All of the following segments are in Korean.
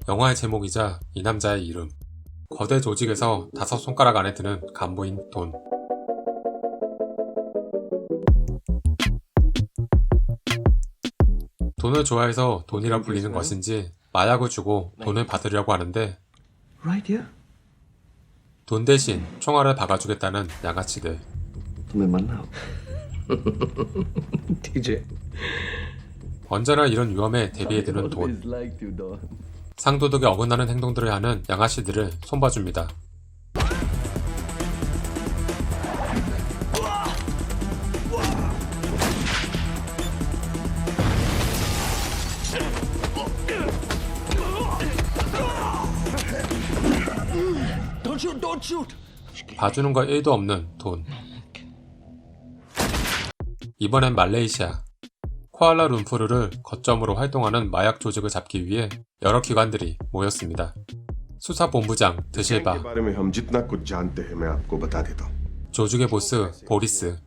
영화의 제목이자 이 남자의 이름. 거대 조직에서 5손가락 안에 드는 간부인 돈. 돈을 좋아해서 돈이라 불리는 것인지 마약을 주고 돈을 받으려고 하는데 돈 대신 총알을 박아주겠다는 양아치들. 언제나 이런 위험에 대비해두는 돈. 상도덕에 어긋나는 행동들을 하는 양아치들을 손봐줍니다. 봐주는 거 1도 없는 돈. 이번엔 말레이시아. 쿠알라룸푸르를 거점으로 활동하는 마약 조직을 잡기 위해 여러 기관들이 모였습니다. 수사본부장 드실바, 조직의 보스 보리스,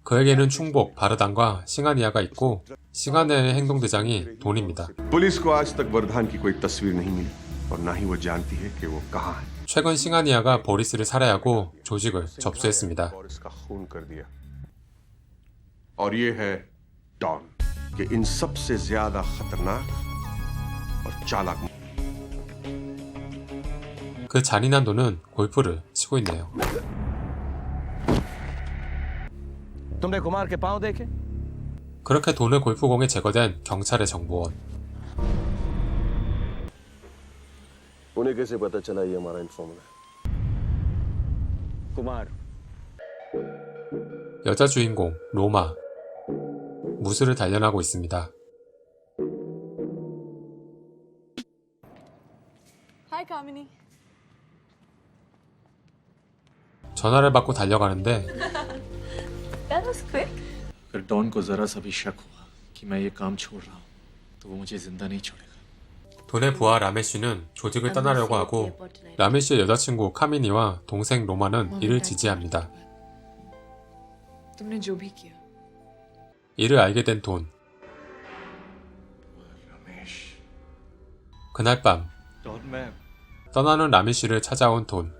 그에게는 충복 바르단과 싱하니아가 있고 싱하니아의 행동대장이 돈입니다. 최근 싱하니아가 보리스를 살해하고 조직을 접수했습니다. 그 잔인한 돈은 골프를 치고 있네요. 그렇게 돈을 골프공에 제거된 경찰의 정보원. 여자 주인공 로마. 무술을 단련하고 있습니다. Hi, Kamini. 전화를 받고 달려가는데 That was quick. अगर डॉन को जरा सा भी शक हुआ कि मैं ये काम छोड़ रहा हूँ तो वो मुझे जिंदा नहीं छोड़ेगा. 돈의 부하 라메쉬는 조직을 떠나려고 하고 라메쉬의 여자친구 카미니와 동생 로마는 이를 지지합니다. तुमने जो भी किया. 이를 알게 된 돈. 그날 밤 떠나는 라메쉬를 찾아온 돈.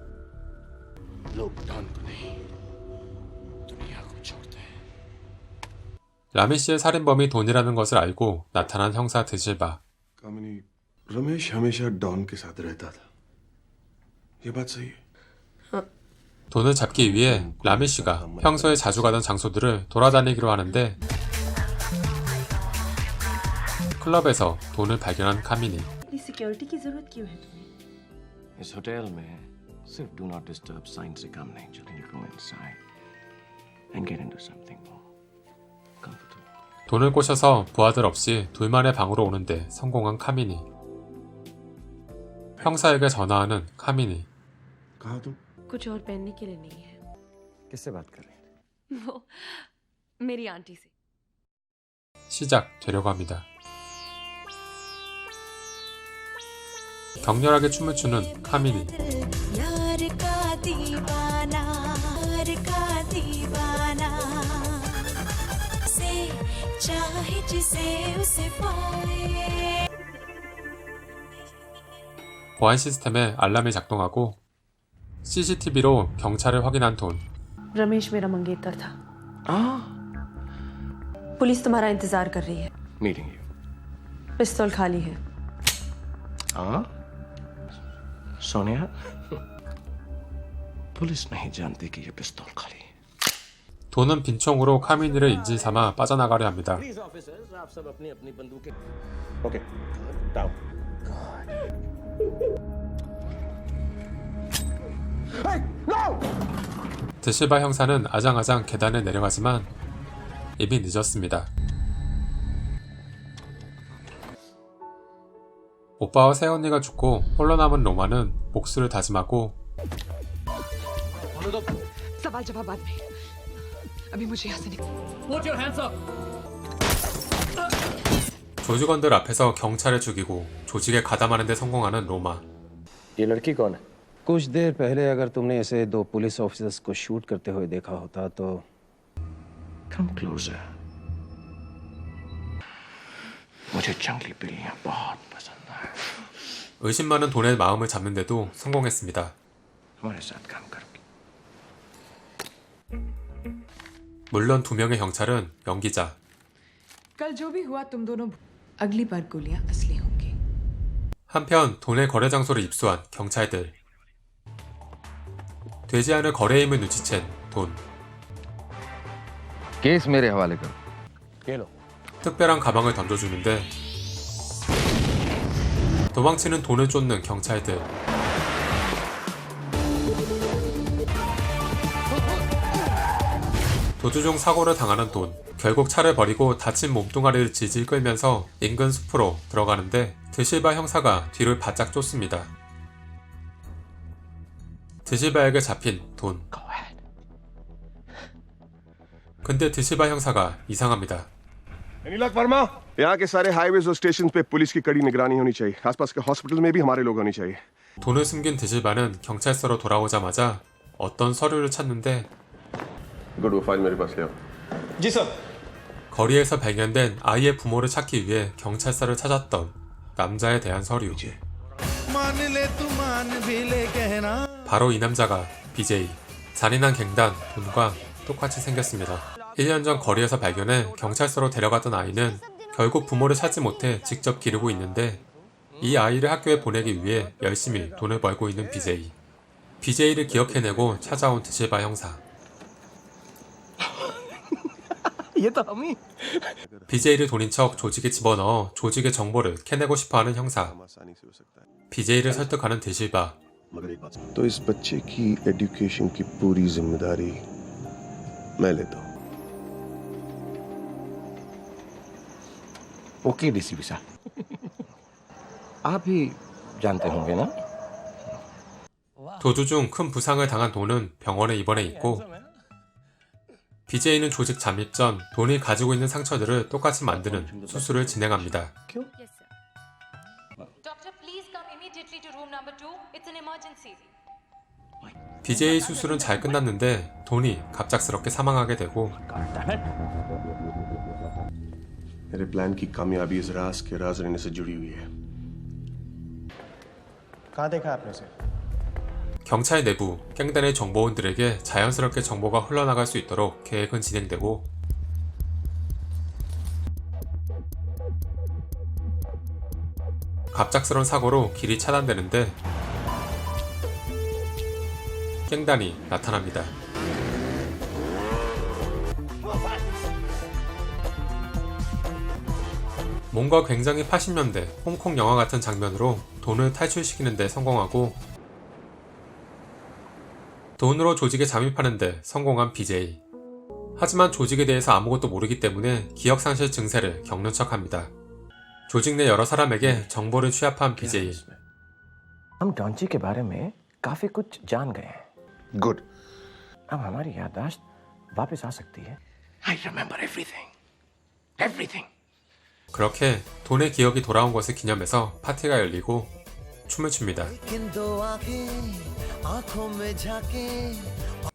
라메쉬의 살인범이 돈이라는 것을 알고 나타난 형사 드실바. 돈을 잡기 위해 라메쉬가 평소에 자주 가던 장소들을 돌아다니기로 하는데 클럽에서 돈을 발견한 카미니. सिक्योरिटी की जरूरत क्यों है तुम्हें? इस होटल में सिर्फ डू नॉट डिस्टर्ब साइन से काम नहीं चलेगा. Go inside and get into something more comfortable. 돈을 꼬셔서 부하들 없이 둘만의 방으로 오는데 성공한 카미니. 형사에게 전화하는 카미니. कुछ और पहनने के लिए नहीं है. किससे बात कर रहे हैं? वो मेरी आंटी से. 시작되려고 합니다. 격렬하게 춤을 추는 카미니. 보안 시스템에 알람이 작동하고 CCTV로 경찰을 확인한 돈. रमेश मेरा मंगेतर था. पुलिस तुम्हारा इंतजार कर रही है. Meeting you. पिस्तौल खाली है. सोनिया पुलिस नहीं जानती कि ये पिस्तौल खाली है. 돈은 빈총으로 카미니를 인질 삼아 빠져나가려 합니다. Okay. Down. 드실바 형사는 아장아장 계단을 내려가지만 이미 늦었습니다. 오빠와 새언니가 죽고 홀로 남은 로마는 복수를 다짐하고 सवाल जवाब बाद में. अभी मुझे यहाँ से निकल. Put your hands up. 조직원들 앞에서 경찰을 죽이고 조직에 가담하는 데 성공하는 로마. ये लड़की कौन है? कुछ देर पहले अगर तुमने इसे दो पुलिस ऑफिसर्स को शूट करते हुए देखा होता तो Come closer. मुझे जंगली बिल्लियां बहुत पसंद है. 의심 많은 돈의 마음을 잡는데도 성공했습니다. हमारे साथ काम करोगे. 물론 2명의 경찰은 연기자. कल जो भी हुआ तुम दोनों अगली बार गोलियां असली होंगी. 한편 돈의 거래 장소를 입수한 경찰들. 되지 않을 거래의 힘을 눈치챈 돈. केस मेरे हवाले करो. ये लो. 특별한 가방을 던져주는데 도망치는 돈을 쫓는 경찰들. 도주 중 사고를 당하는 돈. 결국 차를 버리고 다친 몸뚱아리를 질질 끌면서 인근 숲으로 들어가는데 드실바 형사가 뒤를 바짝 쫓습니다. 드실바에게 잡힌 돈. 근데 드실바 형사가 이상합니다. यहाँ के सारे हाईवेज और स्टेशन पे पुलिस की कड़ी निगरानी होनी चाहिए. आसपास के हॉस्पिटल में भी हमारे लोग होने चाहिए. 돈을 숨긴 드실바는 경찰서로 돌아오자마자 어떤 서류를 찾는데 गुड वो फाइल मेरे पास ले आओ. जी सर. 거리에서 발견된 아이의 부모를 찾기 위해 경찰서를 찾았던 남자에 대한 서류. 바로 이 남자가 BJ. 잔인한 갱단 돈과 똑같이 생겼습니다. 1년 전 거리에서 발견해 경찰서로 데려갔던 아이는 결국 부모를 찾지 못해 직접 기르고 있는데 이 아이를 학교에 보내기 위해 열심히 돈을 벌고 있는 BJ. BJ를 기억해내고 찾아온 드실바 형사. BJ를 돈인 척 조직에 집어넣어 조직의 정보를 캐내고 싶어하는 형사. BJ를 설득하는 드실바. तो इस बच्चे की एजुकेशन की पूरी जिम्मेदारी मैं लेता हूँ. ओके डीसीपी साहब. आप ही जानते होंगे ना? 도주 중 큰 부상을 당한 돈은 병원에 입원해 있고 BJ는 조직 잠입 전 돈이 가지고 있는 상처들을 똑같이 만드는 수술을 진행합니다. Doctor, please come immediately to room number 2. It's an emergency. BJ 수술은 잘 끝났는데 돈이 갑작스럽게 사망하게 되고 मेरे प्लान की कामयाबी इस राज के राज रहने से जुड़ी हुई है. कहाँ देखा आपने उसे? 경찰 내부 갱단의 정보원들에게 자연스럽게 정보가 흘러나갈 수 있도록 계획은 진행되고 갑작스러운 사고로 길이 차단되는데 갱단이 나타납니다. 뭔가 굉장히 80년대 홍콩 영화 같은 장면으로 돈을 탈출시키는 데 성공하고 돈으로 조직에 잠입하는 데 성공한 BJ. 하지만 조직에 대해서 아무것도 모르기 때문에 기억상실 증세를 겪는 척합니다. 조직 내 여러 사람에게 정보를 취합한 BJ. हम डॉन्ची के बारे में काफी कुछ जान गए हैं. गुड. अब हमारी याददाश्त वापस आ सकती है. I remember everything. Everything. 그렇게 돈의 기억이 돌아온 것을 기념해서 파티가 열리고 춤을 춥니다.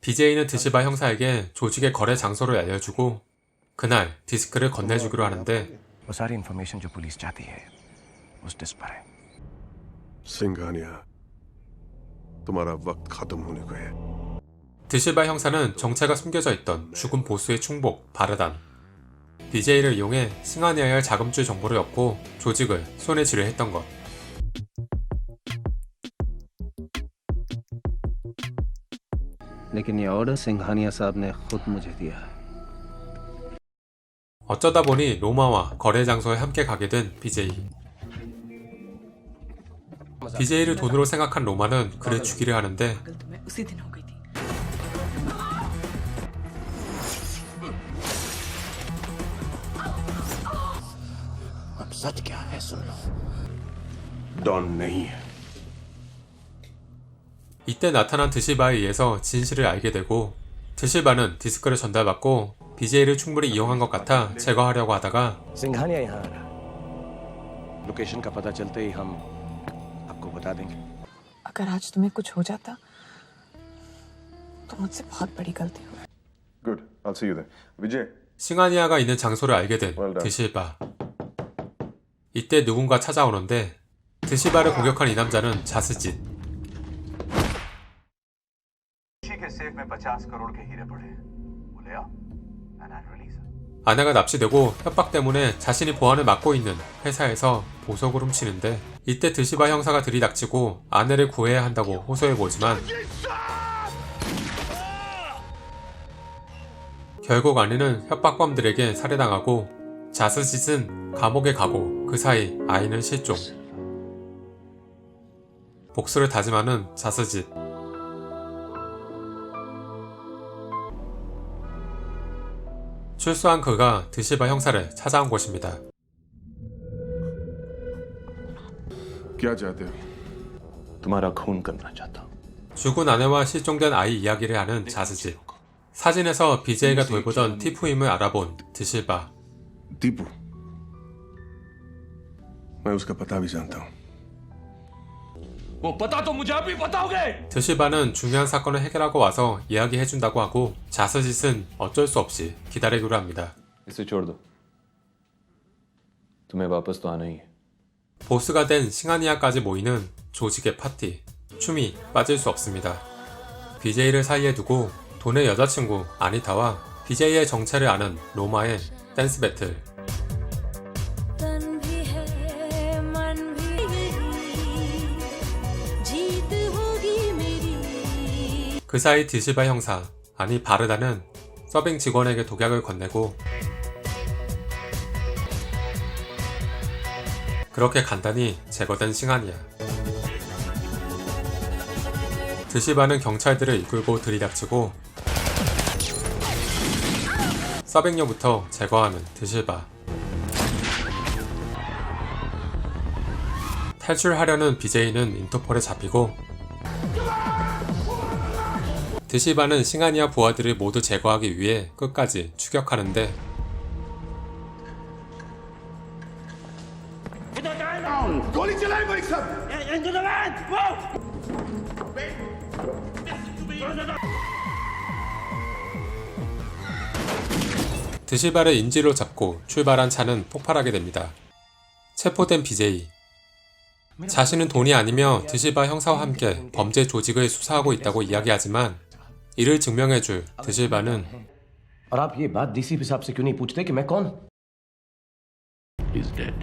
BJ는 드실바 형사에게 조직의 거래 장소를 알려주고 그날 디스크를 건네주기로 하는데 वो सारी इंफॉर्मेशन जो पुलिस चाहती है उस डिस्क पर है. सिंघानिया, तुम्हारा वक्त खत्म होने को है. 드실바 형사는 정체가 숨겨져 있던 죽은 보스의 충복 바르단. BJ를 이용해 싱하니아에 할 자금줄 정보를 얻고 조직을 손에 쥐려 했던 것. लेकिन ये ऑर्डर सिंघानिया साहब ने खुद मुझे दिया है. 어쩌다 보니 로마와 거래 장소에 함께 가게 된 BJ. BJ를 돈으로 생각한 로마는 그를 죽이려 하는데 पागल तो मैं उसी दिन हो गई थी. अब सच क्या है सुन लो. डॉन नहीं है. 이때 나타난 드실바에 의해서 진실을 알게 되고 드실바는 디스크를 전달받고 BJ를 충분히 이용한 것 같아 제거하려고 하다가 सिंघानिया यहाँ आ रहा. लोकेशन का पता चलते ही हम आपको बता देंगे. अगर आज तुम्हें कुछ हो जाता तो मुझसे बहुत बड़ी गलती हो. Good. I'll see you there. Vijay. 싱하니아가 있는 장소를 알게 된 드실바. 이때 누군가 찾아오는데 드시바를 공격한 이 남자는 자스짓. 아내가 납치되고 협박 때문에 자신이 보안을 맡고 있는 회사에서 보석을 훔치는데 이때 드시바 형사가 들이닥치고 아내를 구해야 한다고 호소해보지만 결국 아내는 협박범들에게 살해당하고 자스짓은 감옥에 가고 그 사이 아이는 실종. 복수를 다짐하는 자스짓. 출소한 그가 드시바 형사를 찾아온 곳입니다. क्या चाहते हो? तुम्हारा खून करना चाहता हूँ. 죽은 아내와 실종된 아이 이야기를 하는 자스짓. 사진에서 BJ가 돌보던 티푸임을 알아본 드실바. दीपू मैं उसका पता भी जानता हूँ. वो पता तो मुझे अभी बताओगे. 드실바는 중요한 사건을 해결하고 와서 이야기해준다고 하고 자스짓은 어쩔 수 없이 기다리기로 합니다. इसे छोड़ दो. तुम्हें वापस तो आना ही है. 보스가 된 싱하니아까지 모이는 조직의 파티. 춤이 빠질 수 없습니다. BJ를 사이에 두고 돈의 여자친구 아니타와 BJ의 정체를 아는 로마의 댄스 배틀. 그 사이 드시바 형사, 아니 바르다는 서빙 직원에게 독약을 건네고 그렇게 간단히 제거된 싱하니아. 드시바는 경찰들을 이끌고 들이닥치고 서빙녀부터 제거하는 드실바. 탈출하려는 BJ는 인터폴에 잡히고 드시바는 싱하니아 부하들을 모두 제거하기 위해 끝까지 추격하는데 드시바를 인질로 잡고 출발한 차는 폭발하게 됩니다. 체포된 BJ. 자신은 돈이 아니며 드시바 형사와 함께 범죄 조직을 수사하고 있다고 이야기하지만 이를 증명해줄 드실바는 और आप ये बात डीसीपी साहब से क्यों नहीं पूछते कि मैं कौन? He's dead.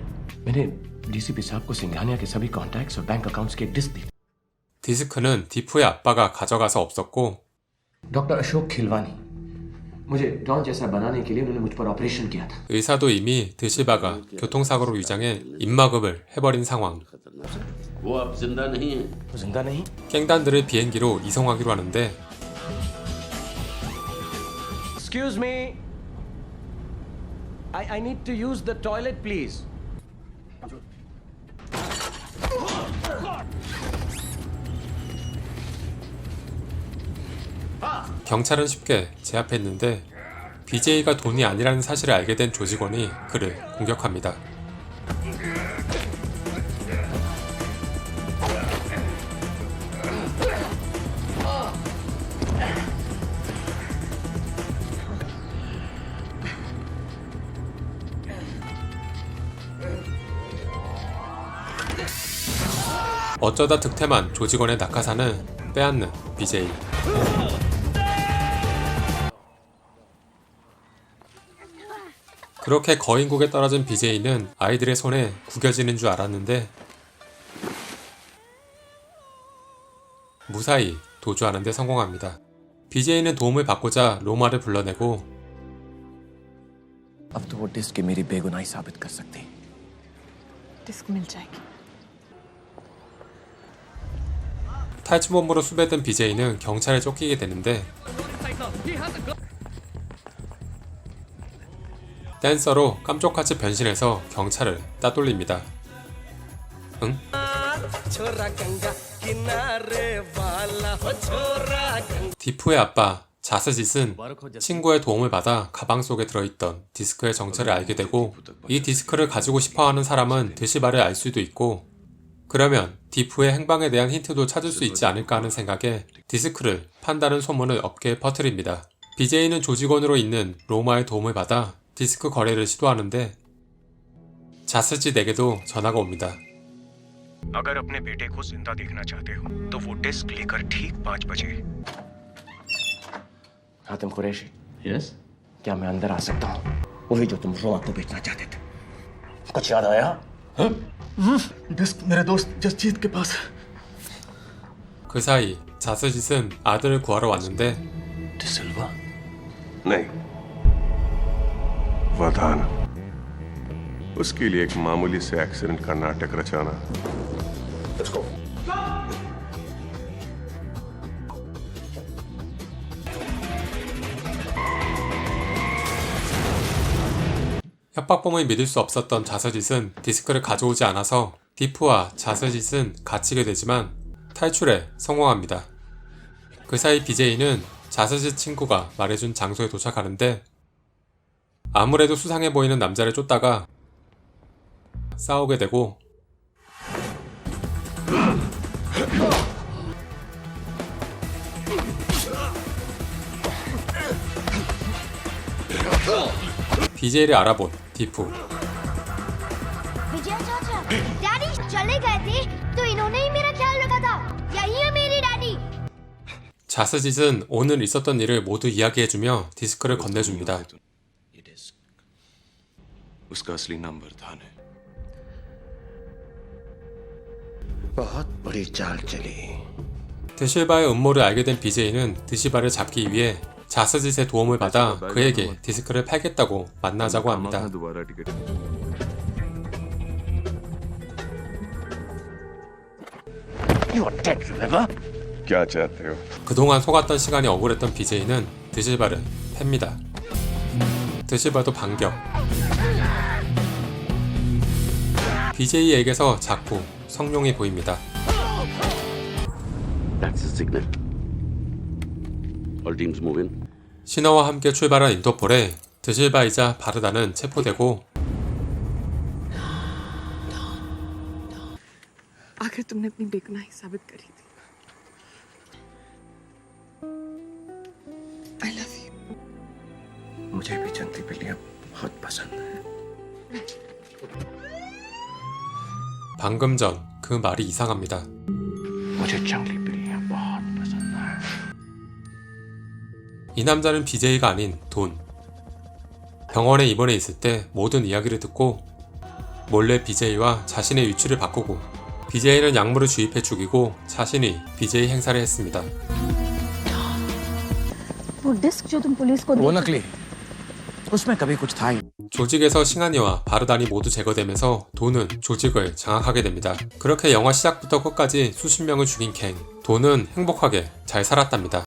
मैंने डीसीपी साहब को सिंघानिया के सभी कॉन्टैक्ट्स और बैंक अकाउंट्स की एक डिस्क दी. 디스크는 디프의 아빠가 가져가서 없었고 डॉक्टर अशोक खिलवानी मुझे डॉन जैसा बनाने के लिए उन्होंने मुझ पर ऑपरेशन किया था. 의사도 이미 드실바가 교통사고로 위장해 입막음을 해버린 상황. वो जिंदा नहीं? 갱단들을 비행기로 이송하기로 하는데 Excuse me. I need to use the toilet, please. 경찰은 쉽게 제압했는데 BJ가 돈이 아니라는 사실을 알게 된 조직원이 그를 공격합니다. 어쩌다 득템한 조직원의 낙하산을 빼앗는 BJ. 그렇게 거인국에 떨어진 BJ는 아이들의 손에 구겨지는 줄 알았는데 무사히 도주하는 데 성공합니다. BJ는 도움을 받고자 로마를 불러내고 अब तो वो डिस्क मेरी बेगुनाही साबित कर सकती. डिस्क मिल जाएगी. 탈취범으로 수배된 BJ는 경찰에 쫓기게 되는데 댄서로 깜짝같이 변신해서 경찰을 따돌립니다. 응? 디프의 아빠 자스짓은 친구의 도움을 받아 가방 속에 들어있던 디스크의 정체를 알게 되고 이 디스크를 가지고 싶어하는 사람은 드시바를 알 수도 있고 그러면 디프의 행방에 대한 힌트도 찾을 수 있지 않을까 하는 생각에 디스크를 판다는 소문을 업계에 퍼뜨립니다. BJ는 조직원으로 있는 로마의 도움을 받아 디스크 거래를 시도하는데 자스짓에게도 전화가 옵니다. अगर अपने बेटे को जिंदा देखना चाहते हो तो वो डिस्क लेकर ठीक 5 बजे। हातिम कुरैशी, यस, क्या मैं अंदर आ सकता हूँ? वही जो तुम रोमा को बेचना चाहते थे। कुछ याद आया? डिस्क मेरे दोस्त जसजीत के पास है। 그 사이 자스짓은 아들을 구하러 왔는데 डिसिल्वा? नहीं, वधान। उसके लिए एक मामूली से एक्सीडेंट का नाटक रचाना। Let's go. 협박범을 믿을 수 없었던 자스짓은 디스크를 가져오지 않아서 디프와 자스짓은 갇히게 되지만 탈출에 성공합니다. 그 사이 BJ는 자스짓 친구가 말해준 장소에 도착하는데 아무래도 수상해 보이는 남자를 쫓다가 싸우게 되고 BJ를 알아본 디프. विजय चाचा, डैडी चले गए थे तो इन्होंने ही मेरा ख्याल रखा था। यही है मेरी डैडी। 자스짓은 오늘 있었던 일을 모두 이야기해주며 디스크를 건네줍니다. ये डिस्क उसका असली नाम वरदान है। बहुत बड़ी चाल चली। 드실바의 음모를 알게 된 BJ는 드실바를 잡기 위해 자스짓의 도움을 받아 그에게 디스크를 팔겠다고 만나자고 합니다. दोबारा ticket. You are dead, remember? क्या चाहते हो? 그동안 속았던 시간이 억울했던 BJ는 드실바를 팹니다. 드실바도 반격. BJ에게서 자꾸 성룡이 보입니다. That's the signal. All teams move in. 신호와 함께 출발한 인터폴에 드실바이자 바르다는 체포되고 आखिर तुमने अपनी बेगुनाही साबित करी थी। I love you. मुझे भी जंगली बिल्लियां बहुत पसंद है। 방금 전 그 말이 이상합니다. मुझे जंगली बिल्लियां बहुत पसंद है। 이 남자는 BJ가 아닌 돈. 병원에 입원해 있을 때 모든 이야기를 듣고 몰래 BJ와 자신의 위치를 바꾸고 BJ는 약물을 주입해 죽이고 자신이 BJ 행사를 했습니다. वो डिस्क जो तुम पुलिस को वो नकली। उसमें कभी कुछ था ही। 조직에서 싱하니와 바르단이 모두 제거되면서 돈은 조직을 장악하게 됩니다. 그렇게 영화 시작부터 끝까지 수십 명을 죽인 갱. 돈은 행복하게 잘 살았답니다.